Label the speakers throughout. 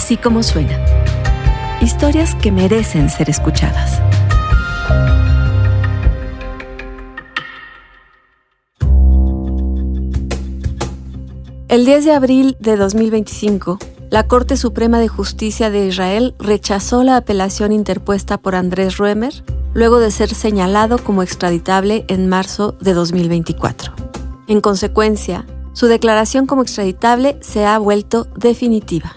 Speaker 1: Así como suena. Historias que merecen ser escuchadas. El 10 de abril de 2025, la Corte Suprema de Justicia de Israel rechazó la apelación interpuesta por Andrés Roemer, luego de ser señalado como extraditable en marzo de 2024. En consecuencia, su declaración como extraditable se ha vuelto definitiva.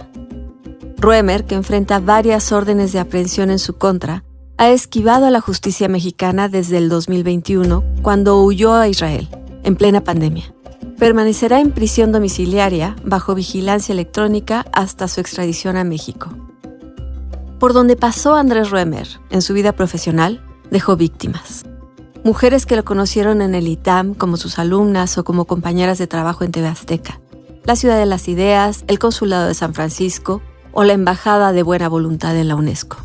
Speaker 1: Roemer, que enfrenta varias órdenes de aprehensión en su contra, ha esquivado a la justicia mexicana desde el 2021, cuando huyó a Israel, en plena pandemia. Permanecerá en prisión domiciliaria bajo vigilancia electrónica hasta su extradición a México. Por donde pasó Andrés Roemer en su vida profesional, dejó víctimas. Mujeres que lo conocieron en el ITAM como sus alumnas o como compañeras de trabajo en TV Azteca, la Ciudad de las Ideas, el Consulado de San Francisco o la Embajada de Buena Voluntad en la UNESCO.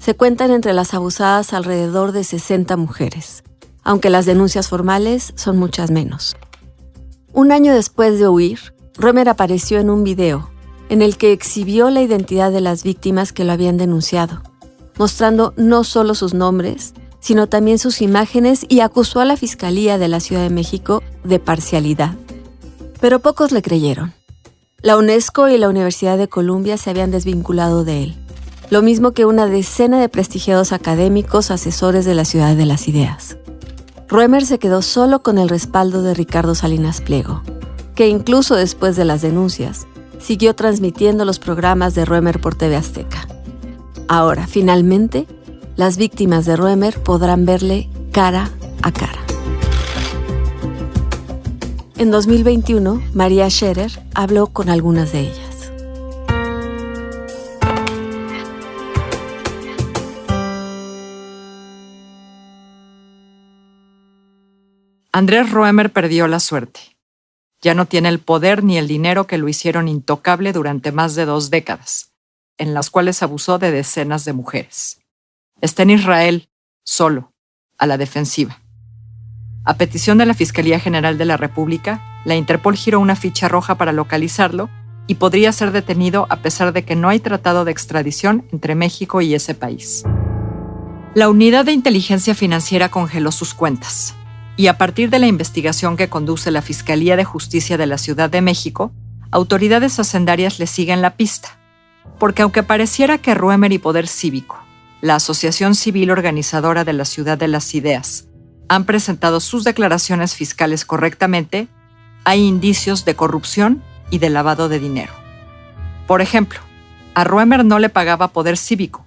Speaker 1: Se cuentan entre las abusadas alrededor de 60 mujeres, aunque las denuncias formales son muchas menos. Un año después de huir, Roemer apareció en un video en el que exhibió la identidad de las víctimas que lo habían denunciado, mostrando no solo sus nombres, sino también sus imágenes, y acusó a la Fiscalía de la Ciudad de México de parcialidad. Pero pocos le creyeron. La UNESCO y la Universidad de Columbia se habían desvinculado de él, lo mismo que una decena de prestigiados académicos asesores de la Ciudad de las Ideas. Roemer se quedó solo con el respaldo de Ricardo Salinas Pliego, que incluso después de las denuncias, siguió transmitiendo los programas de Roemer por TV Azteca. Ahora, finalmente, las víctimas de Roemer podrán verle cara a cara. En 2021, María Scherer habló con algunas de ellas.
Speaker 2: Andrés Roemer perdió la suerte. Ya no tiene el poder ni el dinero que lo hicieron intocable durante más de 2 décadas, en las cuales abusó de decenas de mujeres. Está en Israel, solo, a la defensiva. A petición de la Fiscalía General de la República, la Interpol giró una ficha roja para localizarlo y podría ser detenido a pesar de que no hay tratado de extradición entre México y ese país. La Unidad de Inteligencia Financiera congeló sus cuentas. Y a partir de la investigación que conduce la Fiscalía de Justicia de la Ciudad de México, autoridades hacendarias le siguen la pista. Porque aunque pareciera que Roemer y Poder Cívico, la asociación civil organizadora de la Ciudad de las Ideas, han presentado sus declaraciones fiscales correctamente, hay indicios de corrupción y de lavado de dinero. Por ejemplo, a Roemer no le pagaba Poder Cívico,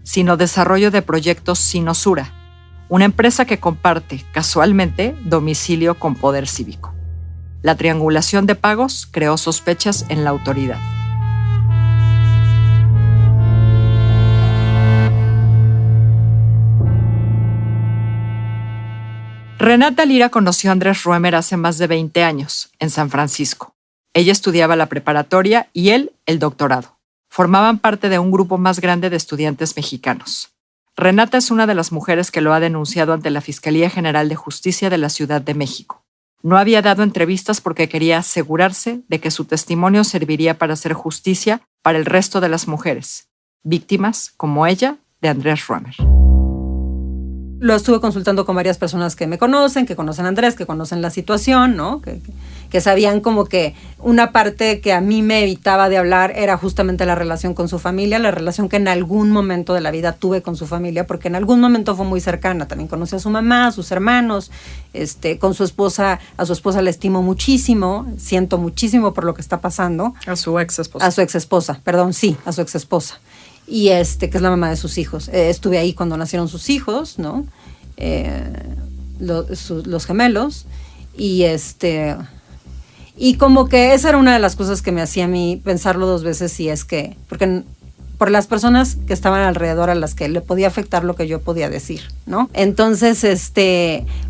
Speaker 2: sino Desarrollo de Proyectos Sinosura, una empresa que comparte, casualmente, domicilio con Poder Cívico. La triangulación de pagos creó sospechas en la autoridad. Renata Lira conoció a Andrés Roemer hace más de 20 años, en San Francisco. Ella estudiaba la preparatoria y él el doctorado. Formaban parte de un grupo más grande de estudiantes mexicanos. Renata es una de las mujeres que lo ha denunciado ante la Fiscalía General de Justicia de la Ciudad de México. No había dado entrevistas porque quería asegurarse de que su testimonio serviría para hacer justicia para el resto de las mujeres, víctimas, como ella, de Andrés Roemer.
Speaker 3: Lo estuve consultando con varias personas que me conocen, que conocen a Andrés, que conocen la situación, ¿no? Que sabían como que una parte que a mí me evitaba de hablar era justamente la relación con su familia, la relación que en algún momento de la vida tuve con su familia, porque en algún momento fue muy cercana. También conocí a su mamá, a sus hermanos, con su esposa, a su esposa la estimo muchísimo, siento muchísimo por lo que está pasando.
Speaker 2: A su ex esposa.
Speaker 3: A su ex esposa, perdón, sí, a su ex esposa. Y que es la mamá de sus hijos. Estuve ahí cuando nacieron sus hijos, ¿no? Los gemelos. Y como que esa era una de las cosas que me hacía a mí pensarlo 2 veces, si es que, porque por las personas que estaban alrededor a las que le podía afectar lo que yo podía decir, ¿no? Entonces,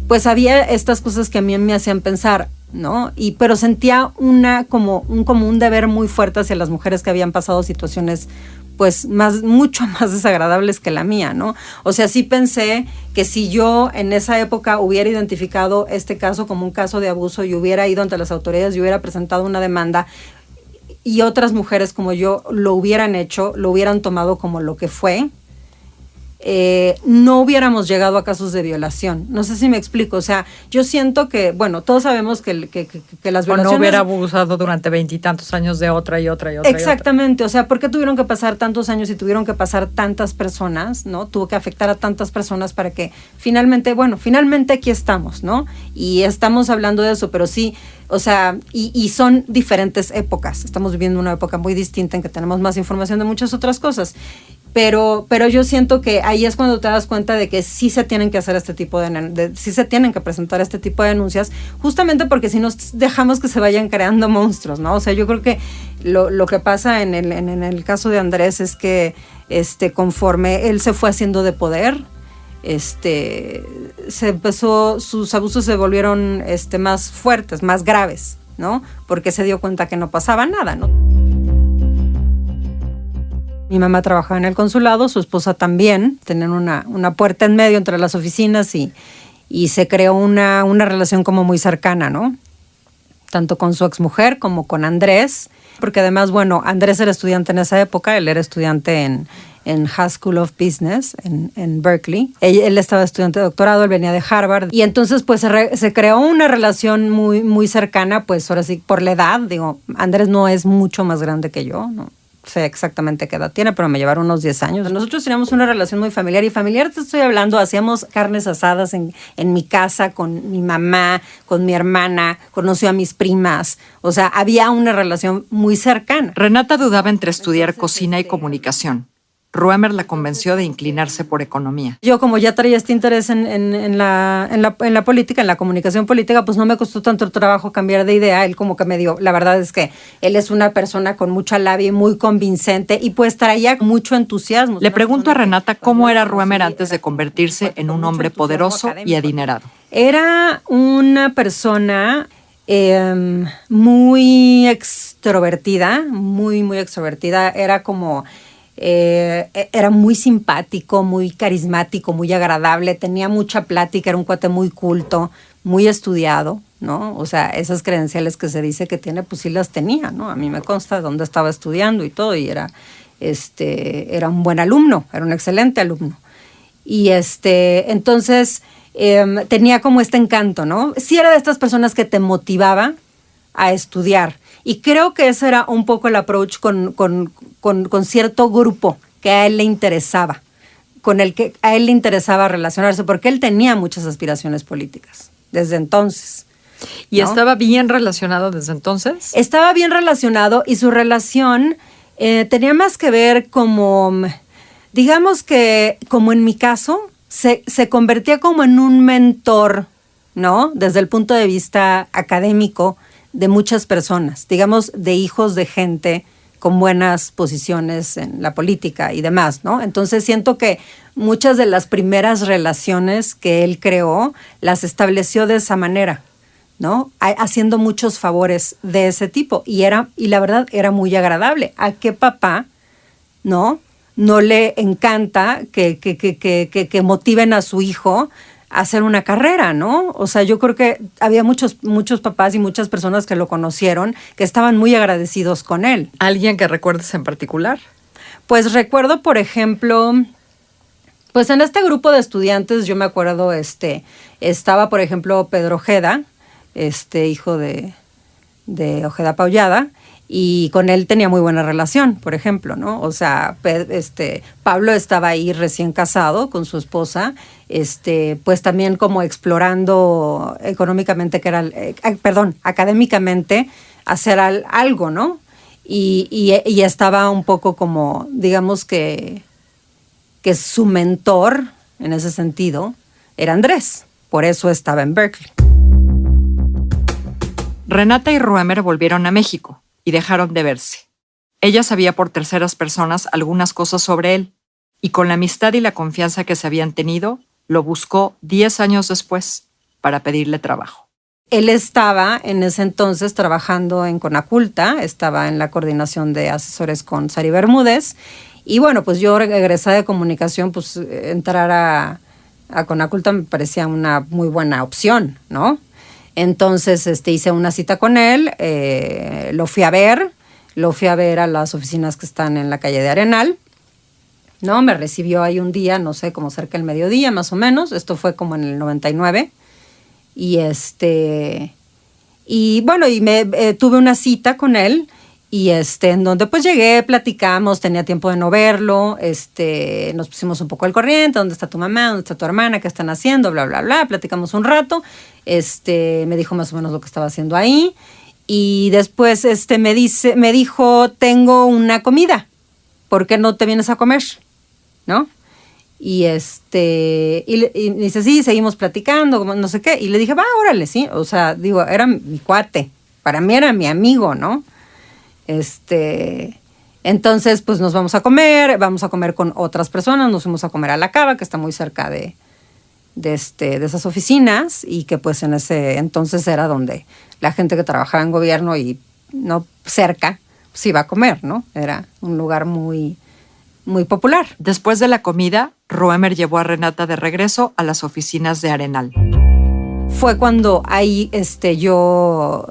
Speaker 3: pues había estas cosas que a mí me hacían pensar, ¿no? Pero sentía como un deber muy fuerte hacia las mujeres que habían pasado situaciones pues mucho más desagradables que la mía, ¿no? O sea, sí pensé que si yo en esa época hubiera identificado este caso como un caso de abuso y hubiera ido ante las autoridades y hubiera presentado una demanda, y otras mujeres como yo lo hubieran hecho, lo hubieran tomado como lo que fue, no hubiéramos llegado a casos de violación. No sé si me explico. O sea, yo siento que, bueno, todos sabemos que las violaciones...
Speaker 2: O no hubiera abusado durante 20 y tantos años de otra y otra y otra.
Speaker 3: Exactamente. O sea, ¿por qué tuvieron que pasar tantos años y tuvieron que pasar tantas personas, ¿no? Tuvo que afectar a tantas personas para que finalmente aquí estamos, ¿no? Y estamos hablando de eso, pero sí, o sea, y son diferentes épocas. Estamos viviendo una época muy distinta en que tenemos más información de muchas otras cosas. Pero yo siento que ahí es cuando te das cuenta de que sí se tienen que hacer este tipo sí se tienen que presentar este tipo de denuncias, justamente porque si nos dejamos que se vayan creando monstruos, ¿no? O sea, yo creo que lo que pasa en el caso de Andrés es que conforme él se fue haciendo de poder, sus abusos se volvieron más fuertes, más graves, ¿no? Porque se dio cuenta que no pasaba nada, ¿no? Mi mamá trabajaba en el consulado, su esposa también, tenían una puerta en medio entre las oficinas y se creó una relación como muy cercana, ¿no? Tanto con su exmujer como con Andrés, porque además, bueno, Andrés era estudiante en esa época, él era estudiante en High School of Business en Berkeley. Él estaba estudiante de doctorado, él venía de Harvard. Y entonces pues se creó una relación muy, muy cercana, pues ahora sí, por la edad. Digo, Andrés no es mucho más grande que yo, ¿no? Sé exactamente qué edad tiene, pero me llevaron unos 10 años. Nosotros teníamos una relación muy familiar, y familiar te estoy hablando, hacíamos carnes asadas en mi casa con mi mamá, con mi hermana, conoció a mis primas, o sea, había una relación muy cercana.
Speaker 2: Renata dudaba entre estudiar cocina y comunicación. Roemer la convenció de inclinarse por economía.
Speaker 3: Yo, como ya traía este interés en la política, en la comunicación política, pues no me costó tanto trabajo cambiar de idea. Él como que me dio, la verdad es que él es una persona con mucha labia y muy convincente, y pues traía mucho entusiasmo.
Speaker 2: Le pregunto a Renata cómo era Roemer antes de convertirse en un hombre poderoso y adinerado.
Speaker 3: Era una persona muy extrovertida, muy, muy extrovertida. Era como... era muy simpático, muy carismático, muy agradable, tenía mucha plática, era un cuate muy culto, muy estudiado, ¿no? O sea, esas credenciales que se dice que tiene, pues sí las tenía, ¿no? A mí me consta dónde estaba estudiando y todo, y era un buen alumno, era un excelente alumno. Y entonces tenía como este encanto, ¿no? Sí era de estas personas que te motivaba a estudiar. Y creo que ese era un poco el approach con cierto grupo que a él le interesaba, con el que a él le interesaba relacionarse, porque él tenía muchas aspiraciones políticas desde entonces.
Speaker 2: ¿Y ¿no? estaba bien relacionado desde entonces?
Speaker 3: Estaba bien relacionado, y su relación tenía más que ver como, digamos que como en mi caso, se convertía como en un mentor, ¿no? Desde el punto de vista académico, de muchas personas, digamos, de hijos de gente con buenas posiciones en la política y demás, ¿no? Entonces siento que muchas de las primeras relaciones que él creó las estableció de esa manera, ¿no? Haciendo muchos favores de ese tipo, y la verdad era muy agradable. ¿A qué papá, no le encanta que motiven a su hijo hacer una carrera, ¿no? O sea, yo creo que había muchos papás y muchas personas que lo conocieron que estaban muy agradecidos con él.
Speaker 2: ¿Alguien que recuerdes en particular?
Speaker 3: Pues recuerdo, por ejemplo, pues en este grupo de estudiantes, yo me acuerdo, estaba, por ejemplo, Pedro Ojeda, hijo de Ojeda Paullada, y con él tenía muy buena relación, por ejemplo, ¿no? O sea, Pablo estaba ahí recién casado con su esposa, pues también como explorando económicamente, académicamente, hacer algo, ¿no? Y estaba un poco como, digamos que su mentor, en ese sentido, era Andrés. Por eso estaba en Berkeley.
Speaker 2: Renata y Roemer volvieron a México y dejaron de verse. Ella sabía por terceras personas algunas cosas sobre él, y con la amistad y la confianza que se habían tenido, lo buscó 10 años después para pedirle trabajo.
Speaker 3: Él estaba en ese entonces trabajando en Conaculta, estaba en la coordinación de asesores con Sari Bermúdez, y bueno, pues yo, egresada de comunicación, pues entrar a Conaculta me parecía una muy buena opción, ¿no? Entonces hice una cita con él, lo fui a ver, Lo fui a ver a las oficinas que están en la calle de Arenal, ¿no? Me recibió ahí un día, no sé, como cerca del mediodía más o menos. Esto fue como en el 99. Y bueno, tuve una cita con él y en donde pues llegué, platicamos, tenía tiempo de no verlo, nos pusimos un poco al corriente, ¿dónde está tu mamá? ¿Dónde está tu hermana? ¿Qué están haciendo? Bla, bla, bla. Platicamos un rato. Me dijo más o menos lo que estaba haciendo ahí. Y después me dijo, tengo una comida, ¿por qué no te vienes a comer? ¿No? Y y me dice, sí, seguimos platicando, no sé qué. Y le dije, va, órale, sí. O sea, digo, era mi cuate. Para mí era mi amigo, ¿no? Entonces, pues nos vamos a comer con otras personas. Nos fuimos a comer a La Cava, que está muy cerca de esas oficinas, y que pues en ese entonces era donde la gente que trabajaba en gobierno y no cerca, pues iba a comer, ¿no? Era un lugar muy, muy popular.
Speaker 2: Después de la comida, Roemer llevó a Renata de regreso a las oficinas de Arenal.
Speaker 3: Fue cuando ahí yo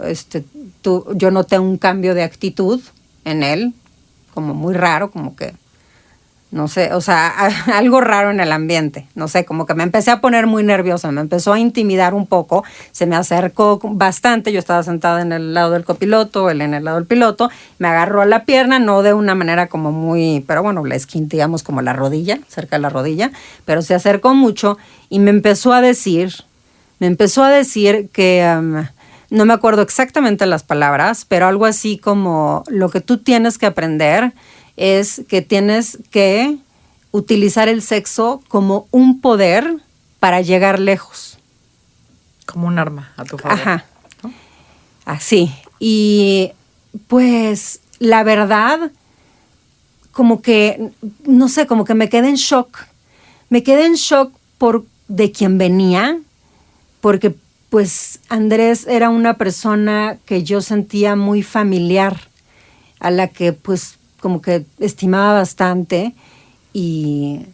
Speaker 3: noté un cambio de actitud en él, como muy raro, como que, no sé, o sea, algo raro en el ambiente, no sé, como que me empecé a poner muy nerviosa, me empezó a intimidar un poco, se me acercó bastante, yo estaba sentada en el lado del copiloto, él en el lado del piloto, me agarró a la pierna, no de una manera como muy, pero bueno, la esquina, digamos, como la rodilla, cerca de la rodilla, pero se acercó mucho y me empezó a decir que, no me acuerdo exactamente las palabras, pero algo así como, lo que tú tienes que aprender es que tienes que utilizar el sexo como un poder para llegar lejos.
Speaker 2: Como un arma a tu favor.
Speaker 3: Ajá. Así. Y pues la verdad, como que, no sé, como que me quedé en shock. Me quedé en shock de quién venía, porque pues Andrés era una persona que yo sentía muy familiar, a la que pues como que estimaba bastante y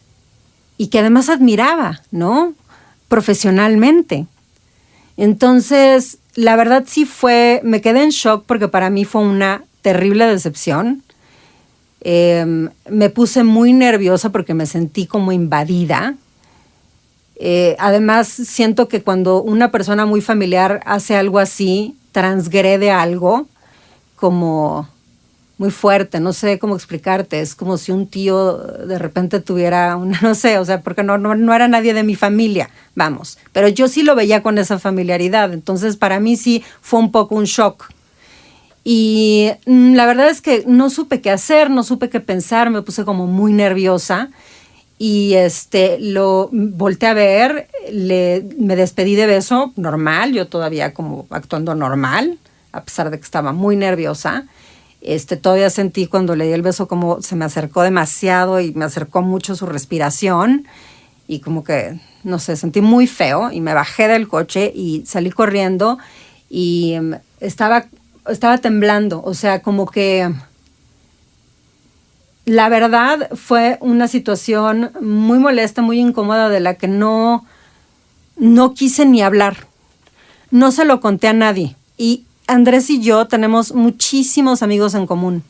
Speaker 3: que además admiraba, ¿no? Profesionalmente. Entonces, la verdad sí me quedé en shock porque para mí fue una terrible decepción. Me puse muy nerviosa porque me sentí como invadida. Además, siento que cuando una persona muy familiar hace algo así, transgrede algo como muy fuerte, no sé cómo explicarte, es como si un tío de repente tuviera no sé, o sea, porque no era nadie de mi familia, vamos, pero yo sí lo veía con esa familiaridad, entonces para mí sí fue un poco un shock. Y la verdad es que no supe qué hacer, no supe qué pensar, me puse como muy nerviosa y lo volteé a ver, me despedí de beso normal, yo todavía como actuando normal, a pesar de que estaba muy nerviosa. Todavía sentí cuando le di el beso como se me acercó demasiado y me acercó mucho su respiración y como que, no sé, sentí muy feo y me bajé del coche y salí corriendo y estaba temblando, o sea, como que la verdad fue una situación muy molesta, muy incómoda de la que no quise ni hablar. No se lo conté a nadie y Andrés y yo tenemos muchísimos amigos en común.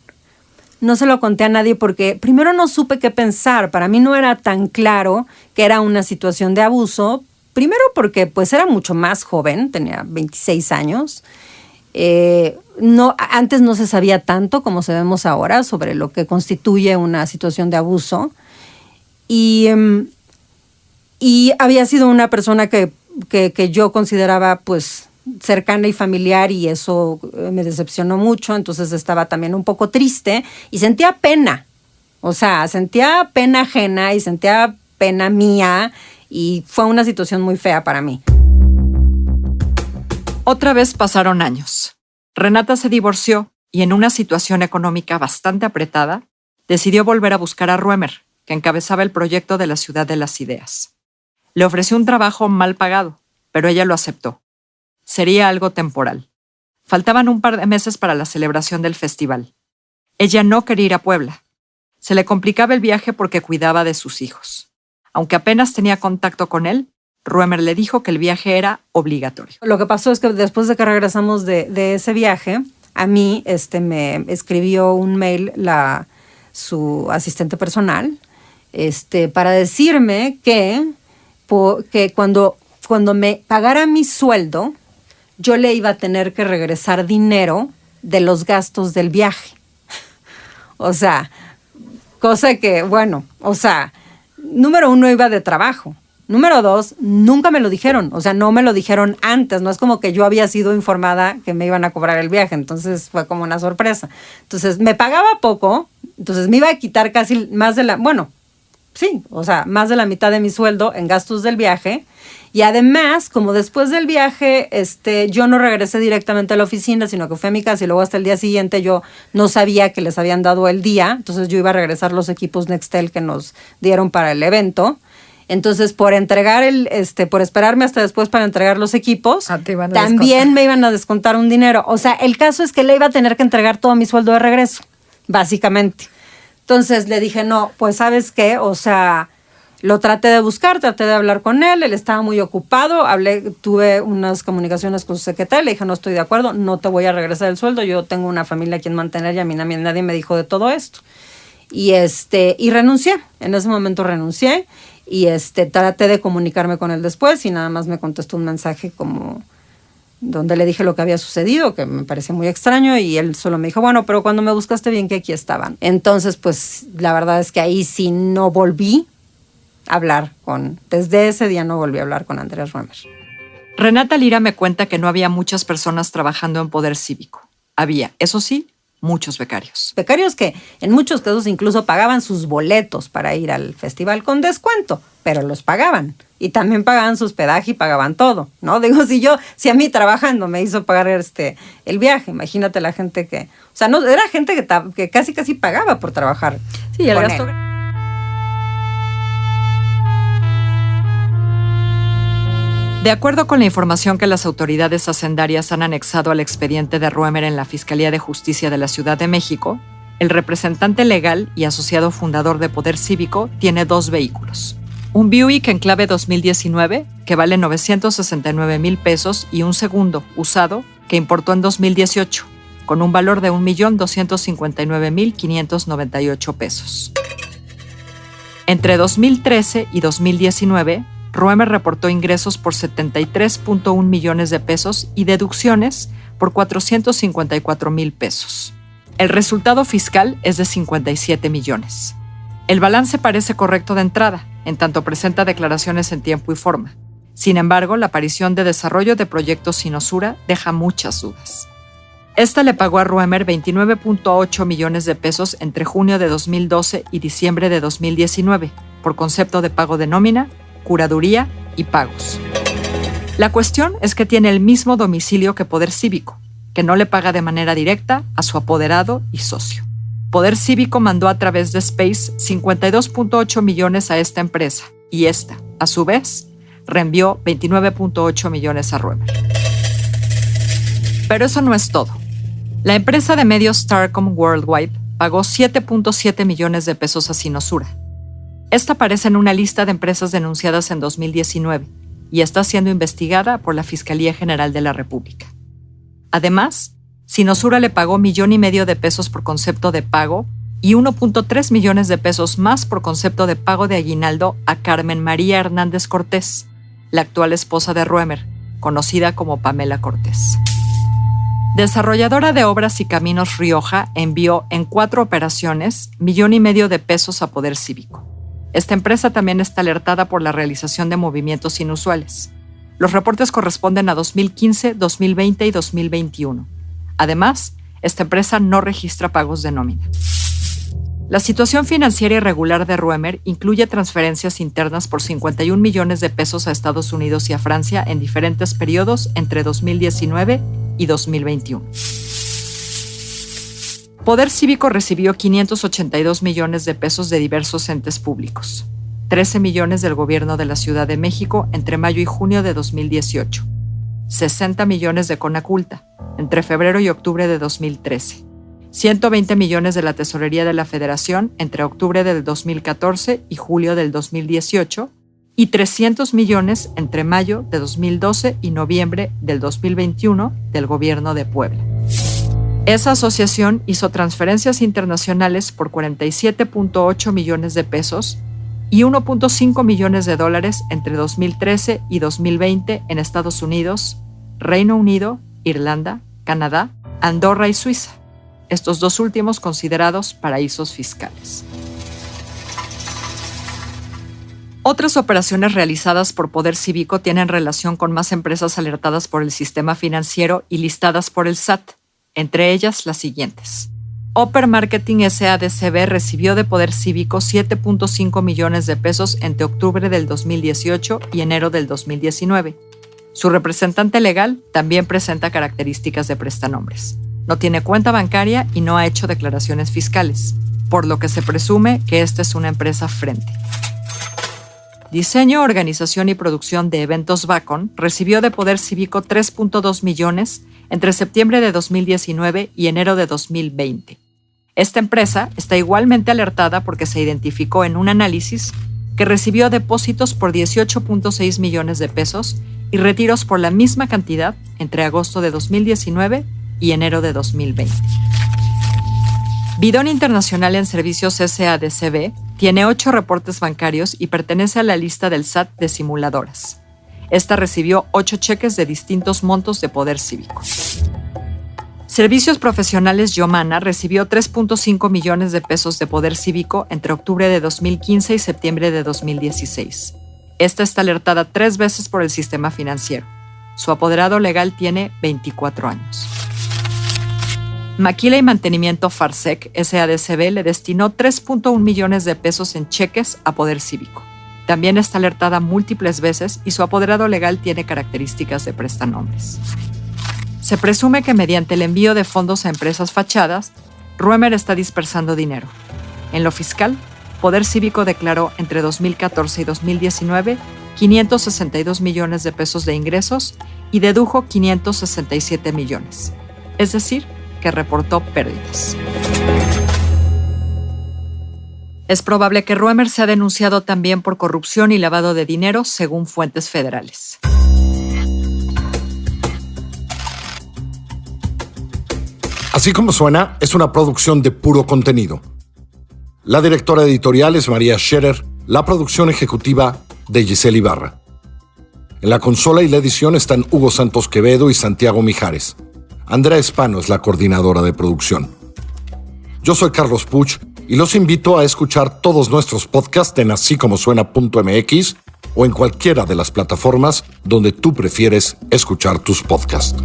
Speaker 3: No se lo conté a nadie porque primero no supe qué pensar. Para mí no era tan claro que era una situación de abuso. Primero porque pues era mucho más joven, tenía 26 años. Antes no se sabía tanto como sabemos ahora sobre lo que constituye una situación de abuso. Y había sido una persona que yo consideraba pues cercana y familiar y eso me decepcionó mucho, entonces estaba también un poco triste y sentía pena, o sea, sentía pena ajena y sentía pena mía y fue una situación muy fea para mí.
Speaker 2: Otra vez pasaron años. Renata se divorció y en una situación económica bastante apretada, decidió volver a buscar a Roemer, que encabezaba el proyecto de la Ciudad de las Ideas. Le ofreció un trabajo mal pagado, pero ella lo aceptó. Sería algo temporal. Faltaban un par de meses para la celebración del festival. Ella no quería ir a Puebla. Se le complicaba el viaje porque cuidaba de sus hijos. Aunque apenas tenía contacto con él, Roemer le dijo que el viaje era obligatorio.
Speaker 3: Lo que pasó es que después de que regresamos de ese viaje, a mí me escribió un mail su asistente personal para decirme que cuando me pagara mi sueldo, yo le iba a tener que regresar dinero de los gastos del viaje. O sea, cosa que, bueno, o sea, número 1 iba de trabajo. Número 2, nunca me lo dijeron. O sea, no me lo dijeron antes. No es como que yo había sido informada que me iban a cobrar el viaje. Entonces fue como una sorpresa. Entonces me pagaba poco. Entonces me iba a quitar casi más de más de la mitad de mi sueldo en gastos del viaje. Y además, como después del viaje, yo no regresé directamente a la oficina, sino que fui a mi casa y luego hasta el día siguiente yo no sabía que les habían dado el día. Entonces yo iba a regresar los equipos Nextel que nos dieron para el evento. Entonces, por esperarme hasta después para entregar los equipos, también me iban a descontar un dinero. O sea, el caso es que le iba a tener que entregar todo mi sueldo de regreso, básicamente. Entonces le dije, no, pues ¿sabes qué? O sea, lo traté de buscar, traté de hablar con él estaba muy ocupado, tuve unas comunicaciones con su secretaria, le dije, no estoy de acuerdo, no te voy a regresar el sueldo, yo tengo una familia a quien mantener y a mí nadie me dijo de todo esto. Y renuncié, en ese momento renuncié y traté de comunicarme con él después y nada más me contestó un mensaje como donde le dije lo que había sucedido, que me parecía muy extraño y él solo me dijo, bueno, pero cuando me buscaste bien que aquí estaban. Entonces, pues la verdad es que ahí sí no volví a hablar desde ese día no volví a hablar con Andrés Roemer.
Speaker 2: Renata Lira me cuenta que no había muchas personas trabajando en Poder Cívico. Había, eso sí, muchos becarios.
Speaker 3: Becarios que en muchos casos incluso pagaban sus boletos para ir al festival con descuento, pero los pagaban. Y también pagaban su hospedaje y pagaban todo, ¿no? Digo, si a mí trabajando me hizo pagar el viaje, imagínate la gente que... O sea, no, era gente que casi pagaba por trabajar.
Speaker 1: Sí, el gasto...
Speaker 2: De acuerdo con la información que las autoridades hacendarias han anexado al expediente de Roemer en la Fiscalía de Justicia de la Ciudad de México, el representante legal y asociado fundador de Poder Cívico tiene 2 vehículos. Un Buick Enclave 2019, que vale 969,000 pesos, y un segundo, usado, que importó en 2018, con un valor de 1,259,598 pesos. Entre 2013 y 2019, Roemer reportó ingresos por 73.1 millones de pesos y deducciones por 454,000 pesos. El resultado fiscal es de 57 millones. El balance parece correcto de entrada, en tanto presenta declaraciones en tiempo y forma. Sin embargo, la aparición de desarrollo de proyectos sin usura deja muchas dudas. Esta le pagó a Roemer 29.8 millones de pesos entre junio de 2012 y diciembre de 2019, por concepto de pago de nómina, curaduría y pagos. La cuestión es que tiene el mismo domicilio que Poder Cívico, que no le paga de manera directa a su apoderado y socio. Poder Cívico mandó a través de Space 52.8 millones a esta empresa y esta, a su vez, reenvió 29.8 millones a Roemer. Pero eso no es todo. La empresa de medios Starcom Worldwide pagó 7.7 millones de pesos a Sinosura. Esta aparece en una lista de empresas denunciadas en 2019 y está siendo investigada por la Fiscalía General de la República. Además, Sinosura le pagó 1,5 millones de pesos por concepto de pago y 1.3 millones de pesos más por concepto de pago de aguinaldo a Carmen María Hernández Cortés, la actual esposa de Roemer, conocida como Pamela Cortés. Desarrolladora de Obras y Caminos Rioja envió en 4 operaciones 1,5 millones de pesos a Poder Cívico. Esta empresa también está alertada por la realización de movimientos inusuales. Los reportes corresponden a 2015, 2020 y 2021. Además, esta empresa no registra pagos de nómina. La situación financiera irregular de Roemer incluye transferencias internas por 51 millones de pesos a Estados Unidos y a Francia en diferentes periodos entre 2019 y 2021. Poder Cívico recibió 582 millones de pesos de diversos entes públicos, 13 millones del gobierno de la Ciudad de México entre mayo y junio de 2018, 60 millones de Conaculta entre febrero y octubre de 2013, 120 millones de la Tesorería de la Federación entre octubre del 2014 y julio del 2018 y 300 millones entre mayo de 2012 y noviembre del 2021 del gobierno de Puebla. Esa asociación hizo transferencias internacionales por 47.8 millones de pesos y 1.5 millones de dólares entre 2013 y 2020 en Estados Unidos, Reino Unido, Irlanda, Canadá, Andorra y Suiza, estos dos últimos considerados paraísos fiscales. Otras operaciones realizadas por Poder Cívico tienen relación con más empresas alertadas por el sistema financiero y listadas por el SAT, entre ellas las siguientes. Oper Marketing S.A.D.C.B. recibió de Poder Cívico 7.5 millones de pesos entre octubre del 2018 y enero del 2019. Su representante legal también presenta características de prestanombres. No tiene cuenta bancaria y no ha hecho declaraciones fiscales, por lo que se presume que esta es una empresa frente. Diseño, organización y producción de eventos Vacon recibió de Poder Cívico 3.2 millones entre septiembre de 2019 y enero de 2020. Esta empresa está igualmente alertada porque se identificó en un análisis que recibió depósitos por 18.6 millones de pesos y retiros por la misma cantidad entre agosto de 2019 y enero de 2020. Bidón Internacional en Servicios S.A.D.C.B. tiene 8 reportes bancarios y pertenece a la lista del SAT de simuladoras. Esta recibió 8 cheques de distintos montos de Poder Cívico. Servicios Profesionales Yomana recibió 3.5 millones de pesos de Poder Cívico entre octubre de 2015 y septiembre de 2016. Esta está alertada 3 veces por el sistema financiero. Su apoderado legal tiene 24 años. Maquila y Mantenimiento Farsec S.A.D.C.B. le destinó 3.1 millones de pesos en cheques a Poder Cívico. También está alertada múltiples veces y su apoderado legal tiene características de prestanombres. Se presume que mediante el envío de fondos a empresas fachadas, Ruemer está dispersando dinero. En lo fiscal, Poder Cívico declaró entre 2014 y 2019 562 millones de pesos de ingresos y dedujo 567 millones. Es decir, que reportó pérdidas. Es probable que Ruemer sea denunciado también por corrupción y lavado de dinero, según fuentes federales.
Speaker 4: Así como suena, es una producción de Puro Contenido. La directora editorial es María Scherer, la producción ejecutiva de Giselle Ibarra. En la consola y la edición están Hugo Santos Quevedo y Santiago Mijares. Andrea Espano es la coordinadora de producción. Yo soy Carlos Puch y los invito a escuchar todos nuestros podcasts en asícomosuena.mx o en cualquiera de las plataformas donde tú prefieres escuchar tus podcasts.